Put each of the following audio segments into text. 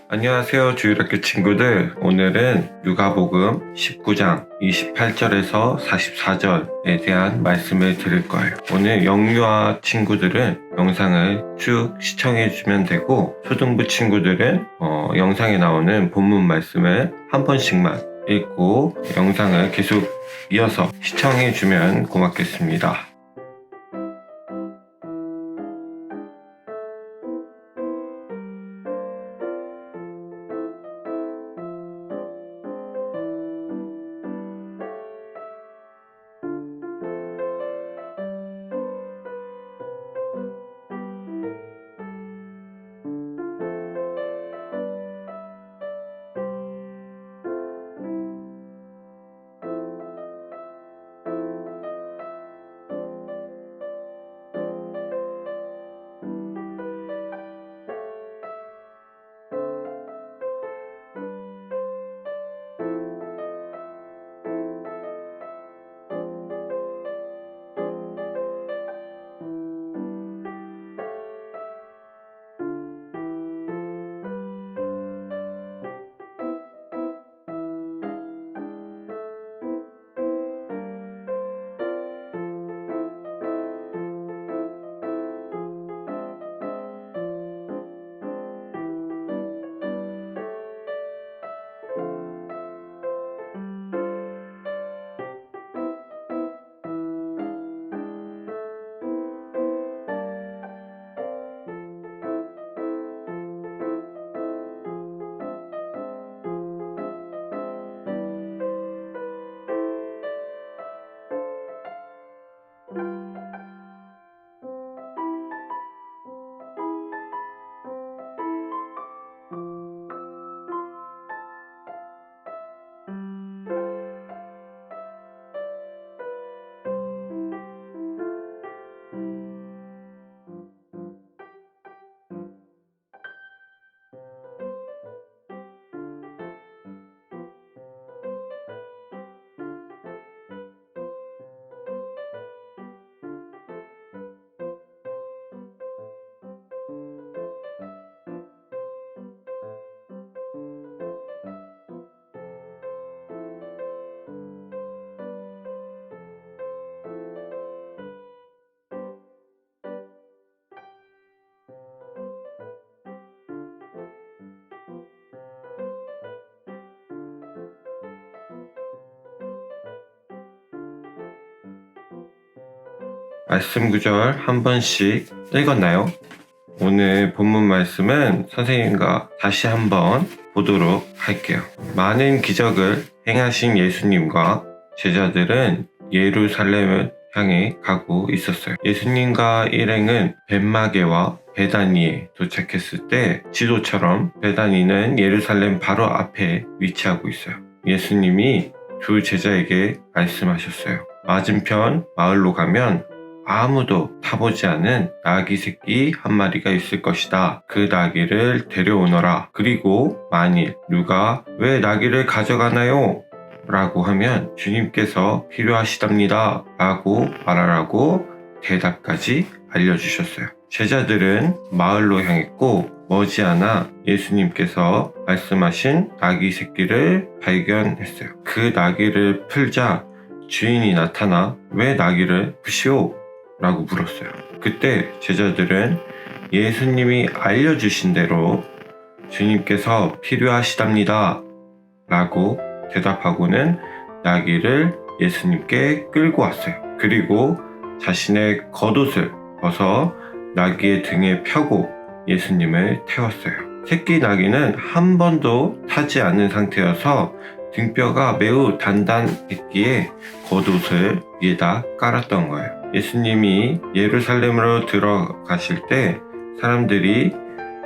안녕하세요, 주일학교 친구들. 오늘은 누가복음 19장 28절에서 44절에 대한 말씀을 드릴 거예요. 오늘 영유아 친구들은 영상을 쭉 시청해주면 되고, 초등부 친구들은 영상에 나오는 본문 말씀을 한 번씩만 읽고 영상을 계속 이어서 시청해주면 고맙겠습니다. 말씀 구절 한 번씩 읽었나요? 오늘 본문 말씀은 선생님과 다시 한번 보도록 할게요. 많은 기적을 행하신 예수님과 제자들은 예루살렘을 향해 가고 있었어요. 예수님과 일행은 벳마게와 베다니에 도착했을 때 지도처럼 베다니는 예루살렘 바로 앞에 위치하고 있어요. 예수님이 두 제자에게 말씀하셨어요. 맞은편 마을로 가면 아무도 타보지 않은 나귀 새끼 한 마리가 있을 것이다. 그 나귀를 데려오너라. 그리고 만일 누가 왜 나귀를 가져가나요? 라고 하면 주님께서 필요하시답니다. 라고 말하라고 대답까지 알려주셨어요. 제자들은 마을로 향했고 머지않아 예수님께서 말씀하신 나귀 새끼를 발견했어요. 그 나귀를 풀자 주인이 나타나 왜 나귀를 푸시오? 라고 물었어요. 그때 제자들은 예수님이 알려주신 대로 주님께서 필요하시답니다 라고 대답하고는 나귀를 예수님께 끌고 왔어요. 그리고 자신의 겉옷을 벗어 나귀의 등에 펴고 예수님을 태웠어요. 새끼 나귀는 한 번도 타지 않은 상태여서 등뼈가 매우 단단했기에 겉옷을 위에다 깔았던 거예요. 예수님이 예루살렘으로 들어가실 때 사람들이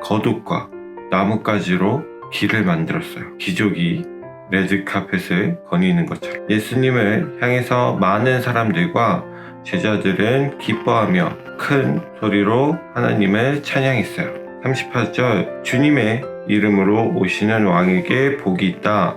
겉옷과 나뭇가지로 길을 만들었어요. 귀족이 레드카펫을 거니는 것처럼. 예수님을 향해서 많은 사람들과 제자들은 기뻐하며 큰 소리로 하나님을 찬양했어요. 38절 주님의 이름으로 오시는 왕에게 복이 있다.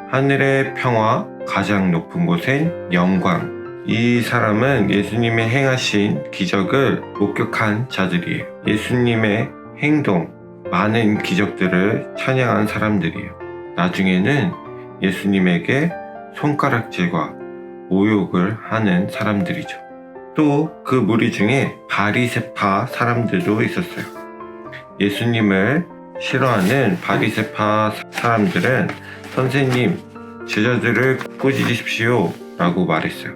하늘의 평화 가장 높은 곳엔 영광. 이 사람은 예수님의 행하신 기적을 목격한 자들이에요. 예수님의 행동, 많은 기적들을 찬양한 사람들이에요. 나중에는 예수님에게 손가락질과 모욕을 하는 사람들이죠. 또 그 무리 중에 바리새파 사람들도 있었어요. 예수님을 싫어하는 바리새파 사람들은 선생님, 제자들을 꾸짖으십시오 라고 말했어요.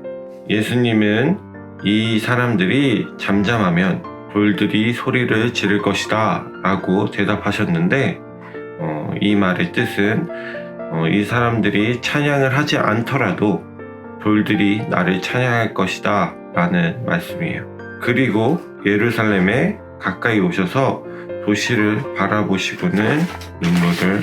예수님은 이 사람들이 잠잠하면 돌들이 소리를 지를 것이다 라고 대답하셨는데 이 말의 뜻은 이 사람들이 찬양을 하지 않더라도 돌들이 나를 찬양할 것이다 라는 말씀이에요. 그리고 예루살렘에 가까이 오셔서 도시를 바라보시고는 눈물을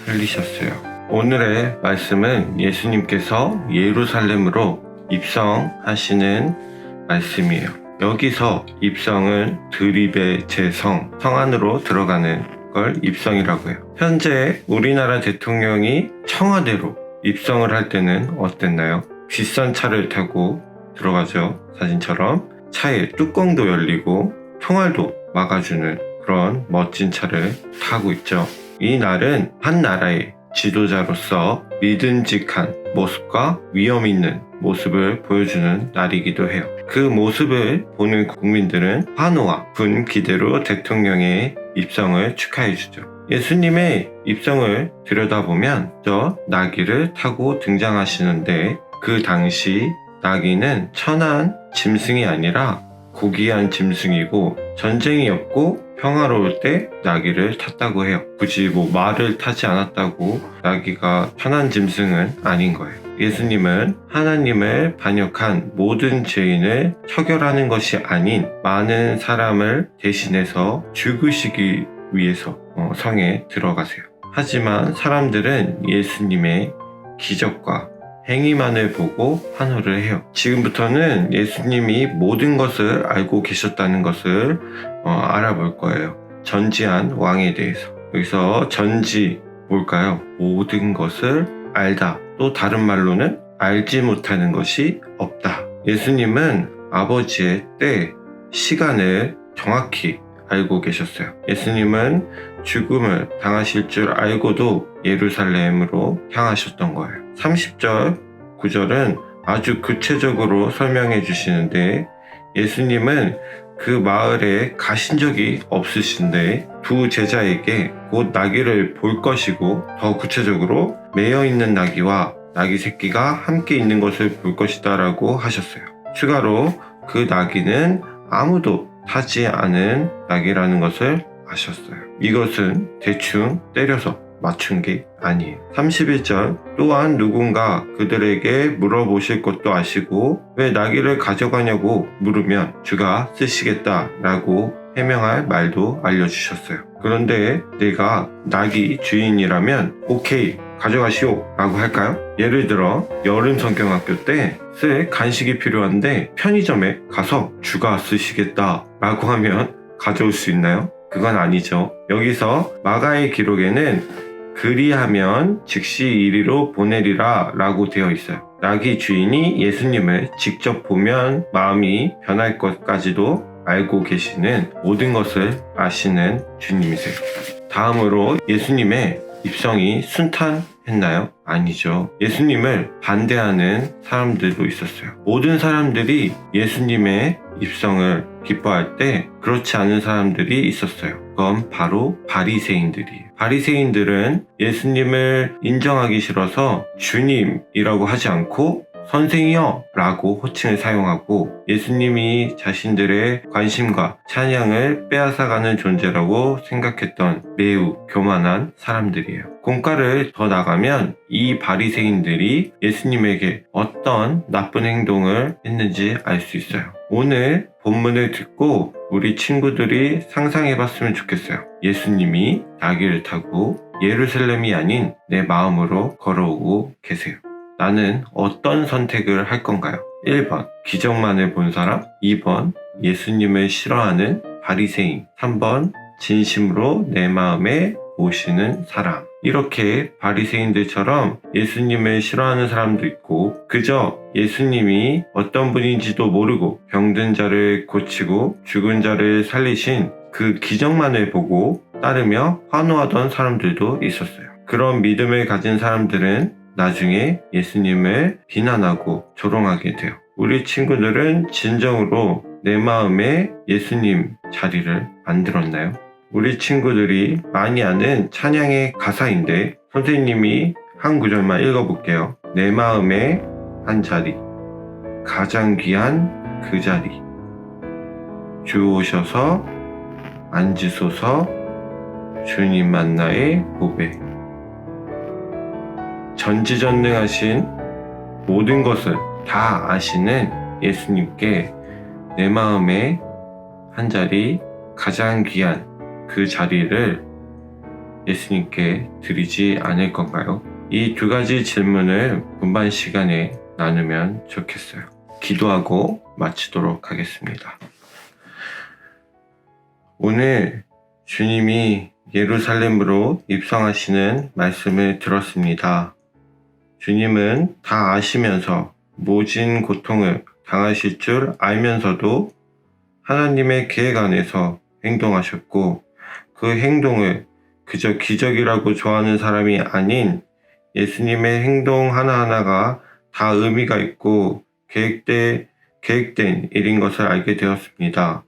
흘리셨어요. 오늘의 말씀은 예수님께서 예루살렘으로 입성하시는 말씀이에요. 여기서 입성은 드립의 제성, 성 안으로 들어가는 걸 입성이라고 해요. 현재 우리나라 대통령이 청와대로 입성을 할 때는 어땠나요? 비싼 차를 타고 들어가죠. 사진처럼 차에 뚜껑도 열리고 통알도 막아주는 그런 멋진 차를 타고 있죠. 이 날은 한 나라의 지도자로서 믿음직한 모습과 위험 있는 모습을 보여주는 날이기도 해요. 그 모습을 보는 국민들은 환호와 분기대로 대통령의 입성을 축하해주죠. 예수님의 입성을 들여다보면 저 나귀를 타고 등장하시는데 그 당시 나귀는 천한 짐승이 아니라 고귀한 짐승이고 전쟁이 없고 평화로울 때 나귀를 탔다고 해요. 굳이 말을 타지 않았다고 나귀가 편한 짐승은 아닌 거예요. 예수님은 하나님을 반역한 모든 죄인을 처결하는 것이 아닌 많은 사람을 대신해서 죽으시기 위해서 성에 들어가세요. 하지만 사람들은 예수님의 기적과 행위만을 보고 환호를 해요. 지금부터는 예수님이 모든 것을 알고 계셨다는 것을 알아볼 거예요. 전지한 왕에 대해서. 여기서 전지 뭘까요? 모든 것을 알다. 또 다른 말로는 알지 못하는 것이 없다. 예수님은 아버지의 때, 시간을 정확히 알고 계셨어요. 예수님은 죽음을 당하실 줄 알고도 예루살렘으로 향하셨던 거예요. 30절, 9절은 아주 구체적으로 설명해 주시는데 예수님은 그 마을에 가신 적이 없으신데 두 제자에게 곧 나귀를 볼 것이고 더 구체적으로 매여 있는 나귀와 나귀 새끼가 함께 있는 것을 볼 것이다 라고 하셨어요. 추가로 그 나귀는 아무도 타지 않은 나귀라는 것을 아셨어요. 이것은 대충 때려서 맞춘 게 아니에요. 31절 또한 누군가 그들에게 물어보실 것도 아시고 왜 나귀를 가져가냐고 물으면 주가 쓰시겠다 라고 해명할 말도 알려주셨어요. 그런데 내가 나귀 주인이라면 오케이 가져가시오 라고 할까요? 예를 들어 여름 성경학교 때 쓸 간식이 필요한데 편의점에 가서 주가 쓰시겠다 라고 하면 가져올 수 있나요? 그건 아니죠. 여기서 마가의 기록에는 그리하면 즉시 이리로 보내리라 라고 되어 있어요. 나귀 주인이 예수님을 직접 보면 마음이 변할 것까지도 알고 계시는 모든 것을 아시는 주님이세요. 다음으로 예수님의 입성이 순탄했나요? 아니죠. 예수님을 반대하는 사람들도 있었어요. 모든 사람들이 예수님의 입성을 기뻐할 때 그렇지 않은 사람들이 있었어요. 그건 바로 바리새인들이에요. 바리새인들은 예수님을 인정하기 싫어서 주님이라고 하지 않고 선생이여 라고 호칭을 사용하고 예수님이 자신들의 관심과 찬양을 빼앗아가는 존재라고 생각했던 매우 교만한 사람들이에요. 공과를 더 나가면 이 바리새인들이 예수님에게 어떤 나쁜 행동을 했는지 알 수 있어요. 오늘 본문을 듣고 우리 친구들이 상상해봤으면 좋겠어요. 예수님이 나귀를 타고 예루살렘이 아닌 내 마음으로 걸어오고 계세요. 나는 어떤 선택을 할 건가요? 1번 기적만을 본 사람, 2번 예수님을 싫어하는 바리새인, 3번 진심으로 내 마음에 모시는 사람. 이렇게 바리새인들처럼 예수님을 싫어하는 사람도 있고 그저 예수님이 어떤 분인지도 모르고 병든 자를 고치고 죽은 자를 살리신 그 기적만을 보고 따르며 환호하던 사람들도 있었어요. 그런 믿음을 가진 사람들은 나중에 예수님을 비난하고 조롱하게 돼요. 우리 친구들은 진정으로 내 마음에 예수님 자리를 만들었나요? 우리 친구들이 많이 아는 찬양의 가사인데 선생님이 한 구절만 읽어볼게요. 내 마음에 한 자리, 가장 귀한 그 자리, 주 오셔서 앉으소서, 주님만 나의 보배. 전지전능하신 모든 것을 다 아시는 예수님께 내 마음에 한 자리, 가장 귀한 그 자리를 예수님께 드리지 않을 건가요? 이 두 가지 질문을 분반 시간에 나누면 좋겠어요. 기도하고 마치도록 하겠습니다. 오늘 주님이 예루살렘으로 입성하시는 말씀을 들었습니다. 주님은 다 아시면서 모진 고통을 당하실 줄 알면서도 하나님의 계획 안에서 행동하셨고 그 행동을 그저 기적이라고 좋아하는 사람이 아닌 예수님의 행동 하나하나가 다 의미가 있고 계획된 일인 것을 알게 되었습니다.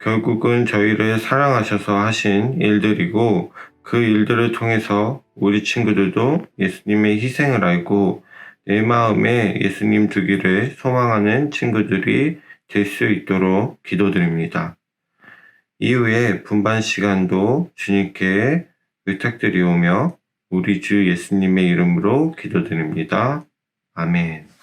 결국은 저희를 사랑하셔서 하신 일들이고 그 일들을 통해서 우리 친구들도 예수님의 희생을 알고 내 마음에 예수님 두기를 소망하는 친구들이 될 수 있도록 기도드립니다. 이후에 분반 시간도 주님께 부탁드리오며 우리 주 예수님의 이름으로 기도드립니다. 아멘.